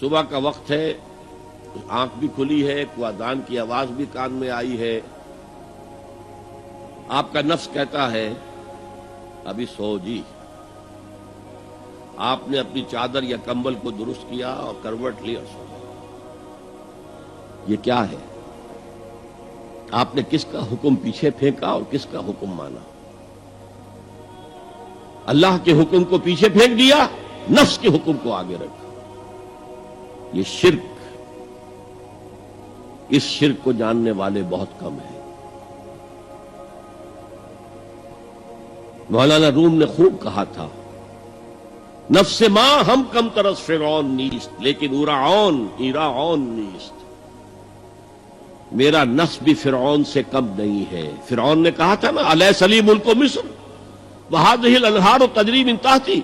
صبح کا وقت ہے، آنکھ بھی کھلی ہے، کوئی اذان کی آواز بھی کان میں آئی ہے، آپ کا نفس کہتا ہے ابھی سو جی۔ آپ نے اپنی چادر یا کمبل کو درست کیا اور کروٹ لی اور سو۔ یہ کیا ہے؟ آپ نے کس کا حکم پیچھے پھینکا اور کس کا حکم مانا؟ اللہ کے حکم کو پیچھے پھینک دیا، نفس کے حکم کو آگے رکھا۔ یہ شرک، اس شرک کو جاننے والے بہت کم ہیں۔ مولانا روم نے خوب کہا تھا، نفس ما ہم کم ترس فرعون نیست لیکن ایراعون نیست۔ میرا نفس بھی فرعون سے کم نہیں ہے۔ فرعون نے کہا تھا نا، الیس لی ملک مصر وہذہ الانہار تجری من تحتی،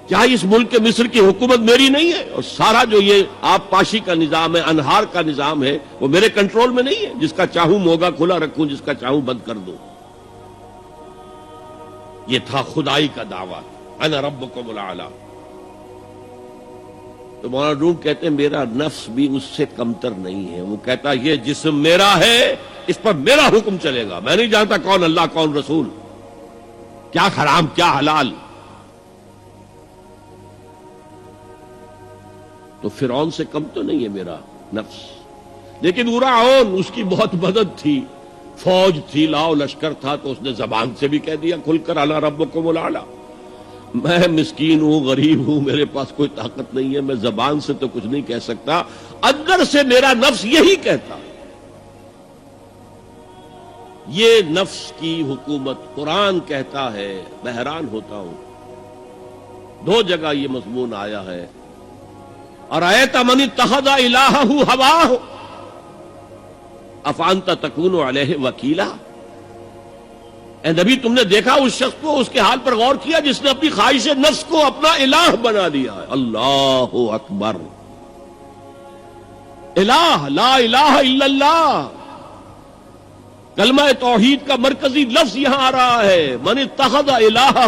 کیا اس ملک مصر کی حکومت میری نہیں ہے؟ اور سارا جو یہ آب پاشی کا نظام ہے، انہار کا نظام ہے، وہ میرے کنٹرول میں نہیں ہے؟ جس کا چاہوں موگا کھلا رکھوں، جس کا چاہوں بند کر دوں۔ یہ تھا خدائی کا دعویٰ، انا ربکم الاعلی۔ تو مولانا روم کہتے ہیں میرا نفس بھی اس سے کمتر نہیں ہے۔ وہ کہتا یہ جسم میرا ہے، اس پر میرا حکم چلے گا، میں نہیں جانتا کون اللہ کون رسول، کیا حرام کیا حلال۔ تو فرعون سے کم تو نہیں ہے میرا نفس، لیکن ایراعون اس کی بہت مدد تھی، فوج تھی، لاؤ لشکر تھا، تو اس نے زبان سے بھی کہہ دیا کھل کر انا ربکم الاعلی۔ میں مسکین ہوں، غریب ہوں، میرے پاس کوئی طاقت نہیں ہے، میں زبان سے تو کچھ نہیں کہہ سکتا، اندر سے میرا نفس یہی کہتا۔ یہ نفس کی حکومت قرآن کہتا ہے، میں حیران ہوتا ہوں۔ دو جگہ یہ مضمون آیا ہے، ارأیت من اتخذ الہہ ہواہ افانت تکون علیہ وکیلا۔ اے نبی تم نے دیکھا اس شخص کو، اس کے حال پر غور کیا جس نے اپنی خواہش نفس کو اپنا الہ بنا لیا ہے۔ اللہ اکبر، الہ، لا الہ الا اللہ، کلمہ توحید کا مرکزی لفظ یہاں آ رہا ہے، من اتخذ الہہ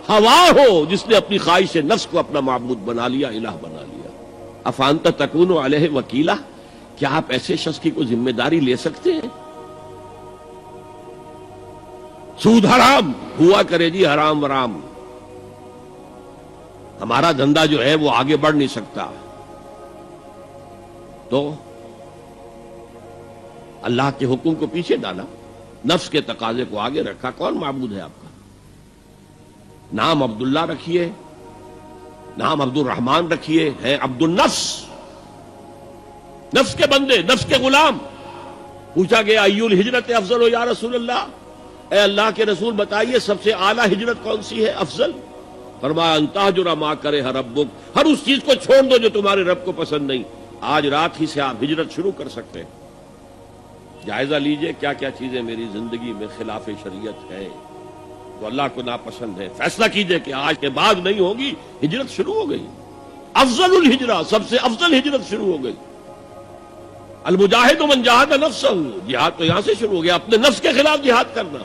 ہواہ، جس نے اپنی خواہش نفس کو اپنا معبود بنا لیا، الہ بنا لیا۔ افانت تکون علیہ وکیلا، کیا آپ ایسے شخص کی کوئی ذمہ داری لے سکتے ہیں؟ سود حرام ہوا کرے جی، حرام ورام، ہمارا دھندا جو ہے وہ آگے بڑھ نہیں سکتا۔ تو اللہ کے حکم کو پیچھے ڈالا، نفس کے تقاضے کو آگے رکھا۔ کون معبود ہے آپ کا؟ نام عبداللہ رکھیے، نام عبد الرحمن رکھیے، ہے عبد النفس، نفس کے بندے، نفس کے غلام۔ پوچھا گیا ایو الہجرت افضل ہو یا رسول اللہ، اے اللہ کے رسول بتائیے سب سے اعلیٰ ہجرت کون سی ہے، افضل؟ فرمایا ان تہجر ما کرہ ربک، ہر اس چیز کو چھوڑ دو جو تمہارے رب کو پسند نہیں۔ آج رات ہی سے آپ ہجرت شروع کر سکتے ہیں۔ جائزہ لیجئے کیا کیا چیزیں میری زندگی میں خلاف شریعت ہے، تو اللہ کو ناپسند ہے، فیصلہ کیجئے کہ آج کے بعد نہیں ہوگی۔ ہجرت شروع ہو گئی، افضل الہجرہ، سب سے افضل ہجرت شروع ہو گئی۔ المجاہد من جاہد نفسہ، جہاد تو یہاں سے شروع ہو گیا، اپنے نفس کے خلاف جہاد کرنا۔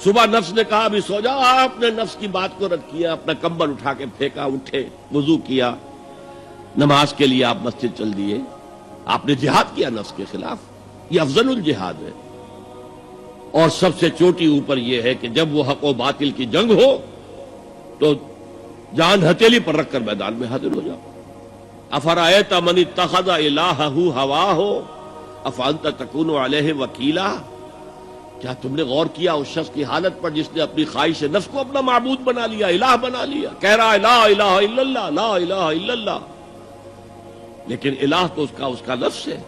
صبح نفس نے کہا ابھی سو جاؤ، آپ نے نفس کی بات کو رد کیا، اپنا کمبل اٹھا کے پھینکا، اٹھے، وضو کیا، نماز کے لیے آپ مسجد چل دیے، آپ نے جہاد کیا نفس کے خلاف۔ یہ افضل الجہاد ہے۔ اور سب سے چوٹی اوپر یہ ہے کہ جب وہ حق و باطل کی جنگ ہو تو جان ہتھیلی پر رکھ کر میدان میں حاضر ہو جاؤ۔ افرأیت من اتخذ الہہ ہواہ افانت تکون علیہ وکیلا، کیا تم نے غور کیا اس شخص کی حالت پر جس نے اپنی خواہش نفس کو اپنا معبود بنا لیا، الہ بنا لیا، کہہ رہا ہے لا الہ الا اللہ، لا الہ الا اللہ، لیکن الہ تو اس کا لفظ ہے۔